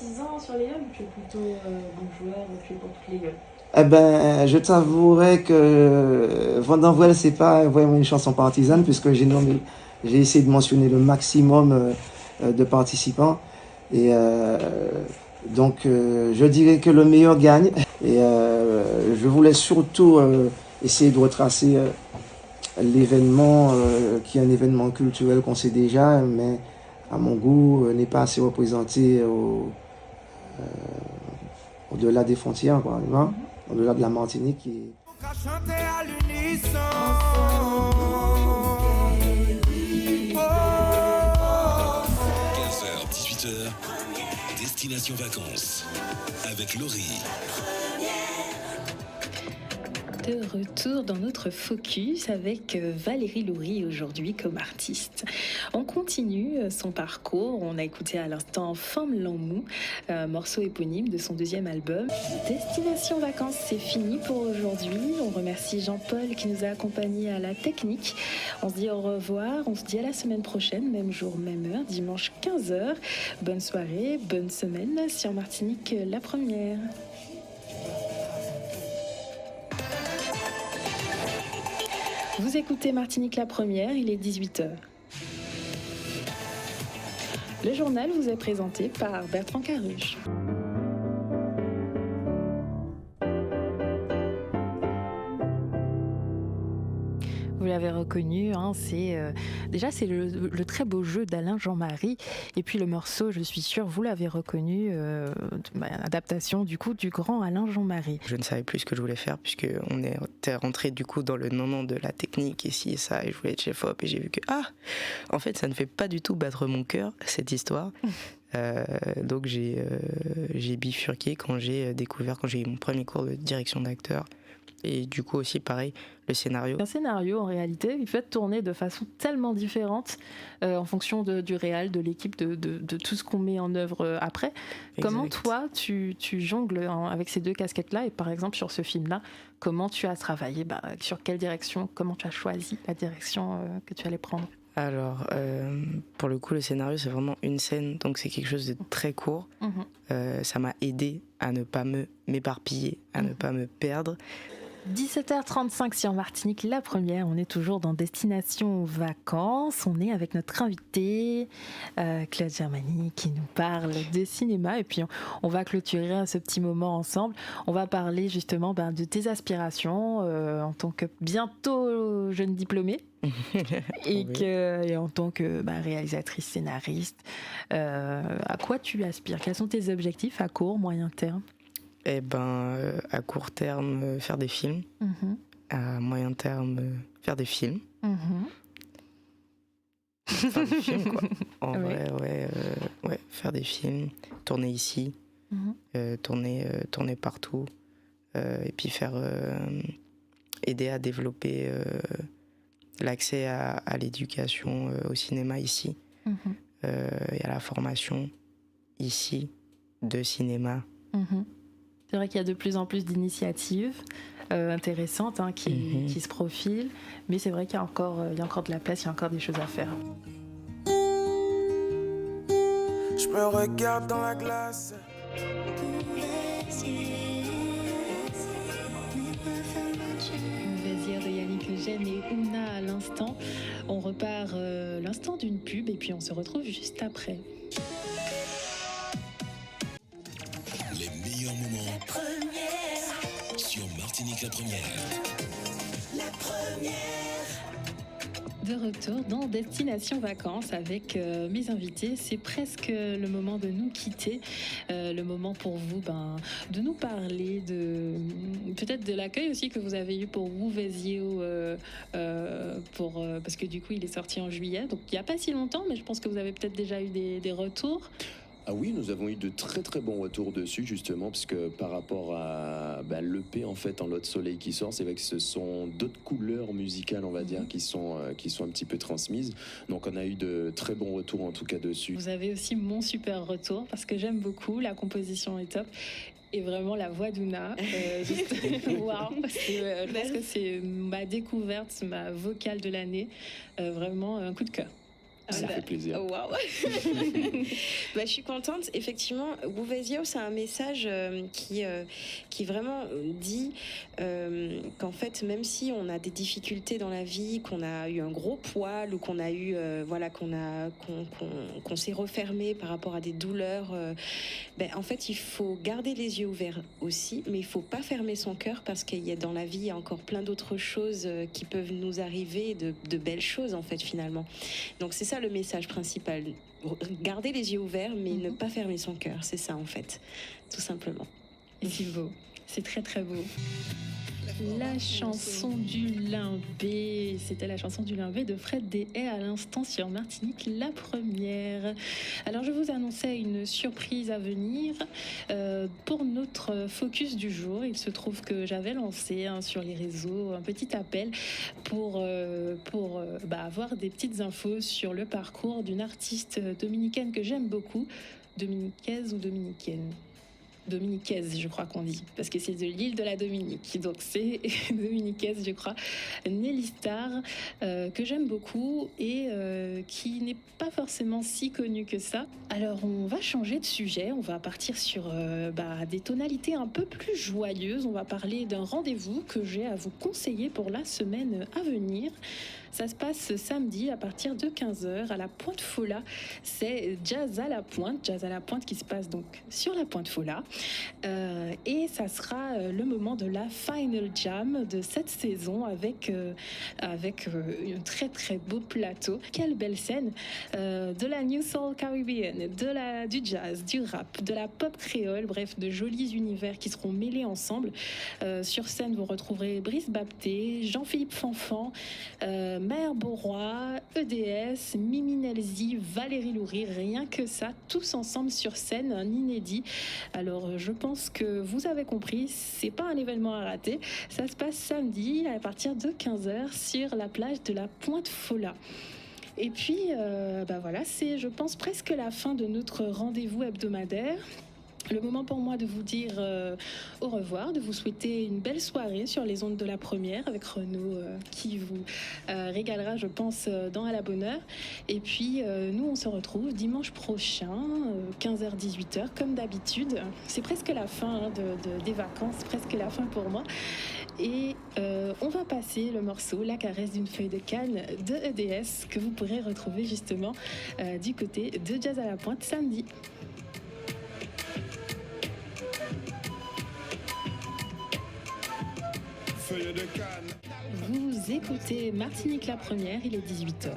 partisan sur les gueules ou tu es plutôt bon joueur ou tu es pour toutes les gueules? Eh ben, je t'avouerai que Vandenvoel, c'est pas vraiment une chanson partisane puisque j'ai essayé de mentionner le maximum de participants. Et je dirais que le meilleur gagne. Et je voulais surtout essayer de retracer l'événement qui est un événement culturel qu'on sait déjà, mais à mon goût n'est pas assez représenté au-delà des frontières, quoi, tu vois, au-delà de la Martinique. Ensemble. 15h, 18h, Destination Vacances avec Laurie. De retour dans notre focus avec Valérie Loury aujourd'hui comme artiste. On continue son parcours. On a écouté à l'instant Femme Lamou, morceau éponyme de son deuxième album. Destination Vacances, c'est fini pour aujourd'hui. On remercie Jean-Paul qui nous a accompagnés à la technique. On se dit au revoir. On se dit à la semaine prochaine, même jour, même heure, dimanche 15h. Bonne soirée, bonne semaine sur Martinique la première. Vous écoutez Martinique la première, il est 18h. Le journal vous est présenté par Bertrand Caruge. Vous l'avez reconnu, hein, c'est le très beau jeu d'Alain Jean-Marie. Et puis le morceau, je suis sûre, vous l'avez reconnu, adaptation du coup du grand Alain Jean-Marie. Je ne savais plus ce que je voulais faire puisque on était rentré du coup dans le non de la technique et ci et ça et je voulais être chef-op et j'ai vu que en fait ça ne fait pas du tout battre mon cœur cette histoire. Donc j'ai bifurqué quand j'ai eu mon premier cours de direction d'acteur. Et du coup aussi pareil, le scénario. Un scénario en réalité, il peut être tourné de façon tellement différente en fonction du réal, de l'équipe, de tout ce qu'on met en œuvre après. Exact. Comment toi tu jongles avec ces deux casquettes-là et par exemple sur ce film-là, comment tu as travaillé, sur quelle direction, comment tu as choisi la direction que tu allais prendre? Alors, pour le coup, le scénario, c'est vraiment une scène, donc c'est quelque chose de très court. Ça m'a aidé à ne pas m'éparpiller, à ne pas me perdre. 17h35 sur Martinique, la première. On est toujours dans Destination Vacances. On est avec notre invité, Claude Germani, qui nous parle de cinéma. Et puis, on va clôturer ce petit moment ensemble. On va parler justement de tes aspirations en tant que bientôt jeune diplômée. Et en tant que réalisatrice, scénariste. À quoi tu aspires? Quels sont tes objectifs à court, moyen terme? À court terme, faire des films. À moyen terme, faire des films. Faire des films, quoi. En vrai, faire des films, tourner ici, tourner partout, et puis aider à développer l'accès à l'éducation, au cinéma ici, et à la formation ici de cinéma. C'est vrai qu'il y a de plus en plus d'initiatives intéressantes qui se profilent, mais c'est vrai qu'il y a encore de la place, il y a encore des choses à faire. Je me regarde dans la glace. Vésir de Yannick Eugène et Ouna à l'instant. On repart l'instant d'une pub et puis on se retrouve juste après. Les meilleurs moments. La première. Sur Martinique la première. La première. De retour dans Destination Vacances avec mes invités. C'est presque le moment de nous quitter, le moment pour vous de nous parler peut-être de l'accueil aussi que vous avez eu pour Wouvezio, parce que du coup il est sorti en juillet, donc il n'y a pas si longtemps, mais je pense que vous avez peut-être déjà eu des retours. Ah oui, nous avons eu de très très bons retours dessus justement, parce que par rapport à l'EP en fait en Lot Soleil qui sort, c'est vrai que ce sont d'autres couleurs musicales on va dire qui sont un petit peu transmises. Donc on a eu de très bons retours en tout cas dessus. Vous avez aussi mon super retour parce que j'aime beaucoup, la composition est top. Et vraiment la voix d'Ouna, waouh, je pense que c'est ma découverte, ma vocale de l'année, vraiment un coup de cœur. Ça fait plaisir. Waouh. Je suis contente. Effectivement, Gouvezio, c'est un message qui vraiment dit qu'en fait, même si on a des difficultés dans la vie, qu'on a eu un gros poil ou qu'on a eu, qu'on s'est refermé par rapport à des douleurs, en fait, il faut garder les yeux ouverts aussi, mais il faut pas fermer son cœur parce qu'il y a dans la vie, il y a encore plein d'autres choses qui peuvent nous arriver, de belles choses en fait finalement. Donc c'est ça le message principal. Garder les yeux ouverts, mais ne pas fermer son cœur. C'est ça, en fait, tout simplement. Et c'est beau. C'est très, très beau. La chanson du Limbé, c'était la chanson du Limbé de Fred Deshaies à l'instant sur Martinique la première. Alors je vous annonçais une surprise à venir pour notre focus du jour. Il se trouve que j'avais lancé sur les réseaux un petit appel pour avoir des petites infos sur le parcours d'une artiste dominicaine que j'aime beaucoup. Dominicaise ou dominicaine ? Dominicaise, je crois qu'on dit, parce que c'est de l'île de la Dominique, donc c'est dominicaise, je crois. Nelly Star, que j'aime beaucoup et qui n'est pas forcément si connue que ça. Alors on va changer de sujet, on va partir sur des tonalités un peu plus joyeuses. On va parler d'un rendez-vous que j'ai à vous conseiller pour la semaine à venir. Ça se passe samedi à partir de 15h à la Pointe Fola. C'est Jazz à la Pointe qui se passe donc sur la Pointe Fola. Et ça sera le moment de la Final Jam de cette saison avec un très très beau plateau. Quelle belle scène de la New Soul Caribbean, du jazz, du rap, de la pop créole, bref, de jolis univers qui seront mêlés ensemble. Sur scène, vous retrouverez Brice Bapté, Jean-Philippe Fanfan, Mère Beauroy, EDS, Mimi Nelzi, Valérie Loury, rien que ça, tous ensemble sur scène, un inédit. Alors je pense que vous avez compris, c'est pas un événement à rater. Ça se passe samedi à partir de 15h sur la plage de la Pointe Fola. Et puis c'est, je pense, presque la fin de notre rendez-vous hebdomadaire. Le moment pour moi de vous dire au revoir, de vous souhaiter une belle soirée sur les ondes de la première avec Renaud qui vous régalera, je pense, dans À la bonne heure. Et puis nous, on se retrouve dimanche prochain, 15h-18h, comme d'habitude. C'est presque la fin des vacances, presque la fin pour moi. Et on va passer le morceau La caresse d'une feuille de canne de EDS que vous pourrez retrouver justement du côté de Jazz à la Pointe samedi. Vous écoutez Martinique la première, il est 18h.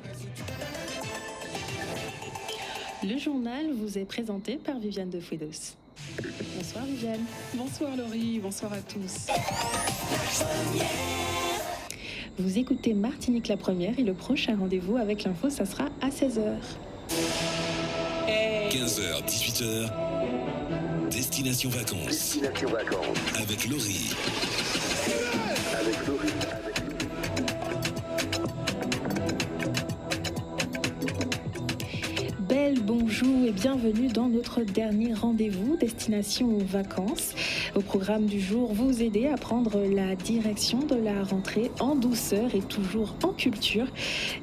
Le journal vous est présenté par Viviane de Fouedos. Bonsoir Viviane. Bonsoir Laurie, bonsoir à tous. Vous écoutez Martinique la première et le prochain rendez-vous avec l'info, ça sera à 16h. 15h, 18h, Destination Vacances. Avec Laurie. Bonjour et bienvenue dans notre dernier rendez-vous Destination Vacances. Au programme du jour, vous aider à prendre la direction de la rentrée en douceur et toujours en culture.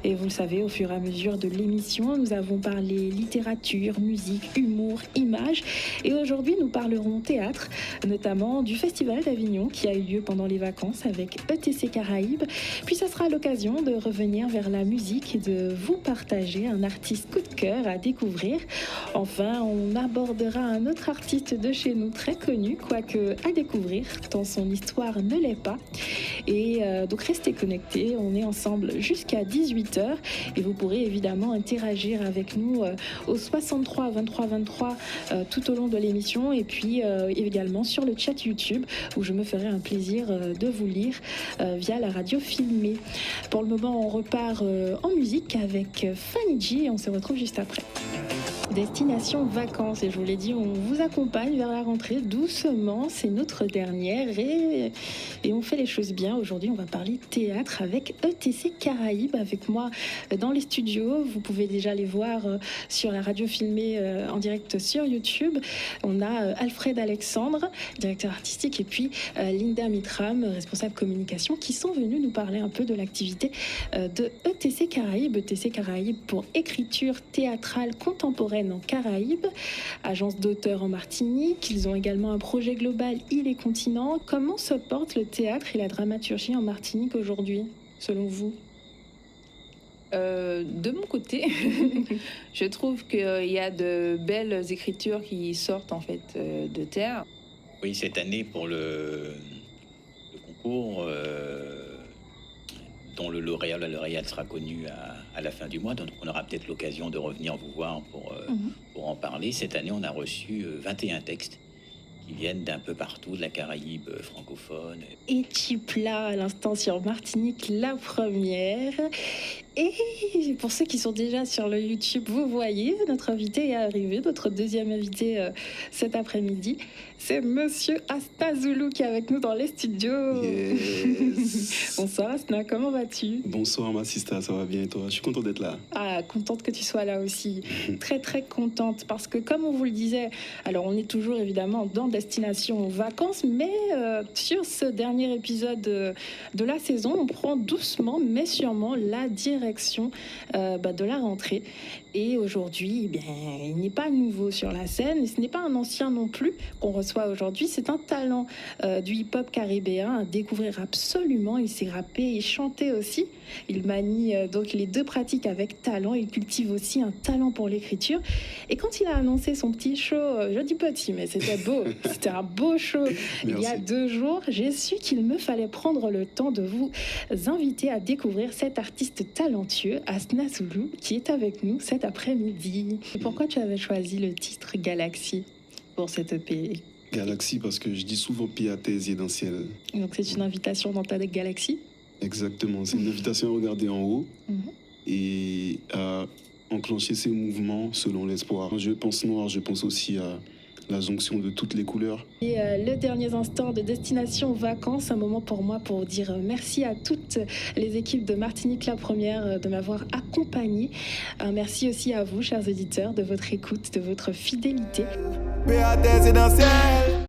Et vous le savez, au fur et à mesure de l'émission, nous avons parlé littérature, musique, humour, images. Et aujourd'hui, nous parlerons théâtre, notamment du Festival d'Avignon qui a eu lieu pendant les vacances avec ETC Caraïbes. Puis ça sera l'occasion de revenir vers la musique et de vous partager un artiste coup de cœur à découvrir. Enfin, on abordera un autre artiste de chez nous très connu, quoique à découvrir, tant son histoire ne l'est pas. Et donc restez connectés, on est ensemble jusqu'à 18h et vous pourrez évidemment interagir avec nous au 63 23 23 tout au long de l'émission et puis également sur le chat YouTube où je me ferai un plaisir de vous lire via la radio filmée. Pour le moment, on repart en musique avec Fanny G et on se retrouve juste après. Destination vacances, et je vous l'ai dit, on vous accompagne vers la rentrée doucement, c'est notre dernière et on fait les choses bien. Aujourd'hui on va parler théâtre avec ETC Caraïbes, avec moi dans les studios. Vous pouvez déjà les voir sur la radio filmée en direct sur YouTube. On a Alfred Alexandre, directeur artistique, et puis Linda Mitram, responsable communication, qui sont venus nous parler un peu de l'activité de ETC Caraïbes. ETC Caraïbes pour écriture théâtrale contemporaine en Caraïbes, agence d'auteurs en Martinique. Ils ont également un projet global Îles et Continents. Comment se porte le théâtre et la dramaturgie en Martinique aujourd'hui, selon vous? De mon côté, je trouve qu'il y a de belles écritures qui sortent en fait de terre. Oui, cette année pour le concours, dont le lauréat, la lauréate sera connu à la fin du mois, donc on aura peut-être l'occasion de revenir vous voir pour en parler. Cette année, on a reçu 21 textes qui viennent d'un peu partout, de la Caraïbe francophone. Et Chipla, à l'instant sur Martinique, la première. Et pour ceux qui sont déjà sur le YouTube, vous voyez, notre invité est arrivé, notre deuxième invité cet après-midi. C'est Monsieur Asna Zulu qui est avec nous dans les studios. Yes. Bonsoir Asna, comment vas-tu? Bonsoir ma sista, ça va bien et toi? Je suis content d'être là. Ah, contente que tu sois là aussi. Très très contente parce que comme on vous le disait, alors on est toujours évidemment dans Destination Vacances, mais sur ce dernier épisode de la saison, on prend doucement mais sûrement la direction de la rentrée. Et aujourd'hui, eh bien, il n'est pas nouveau sur la scène, et ce n'est pas un ancien non plus qu'on reçoit aujourd'hui. C'est un talent du hip-hop caribéen à découvrir absolument. Il sait rapper et chanter aussi. Il manie donc les deux pratiques avec talent. Il cultive aussi un talent pour l'écriture. Et quand il a annoncé son petit show, je dis petit, mais c'était beau. C'était un beau show. Il y a 2 jours, j'ai su qu'il me fallait prendre le temps de vous inviter à découvrir cet artiste talentueux, Asna Zulu, qui est avec nous cet après-midi. Et pourquoi tu avais choisi le titre Galaxy pour cette EP? Galaxy parce que je dis souvent pied à terre, yeux dans le ciel. Donc c'est une invitation dans ta galaxie? Exactement, c'est une invitation à regarder en haut et à enclencher ses mouvements selon l'espoir. Je pense noir, je pense aussi à la jonction de toutes les couleurs. Et le dernier instant de Destination Vacances, un moment pour moi pour dire merci à toutes les équipes de Martinique la Première de m'avoir accompagnée. Un merci aussi à vous, chers auditeurs, de votre écoute, de votre fidélité. Paix à terre, c'est dans le ciel.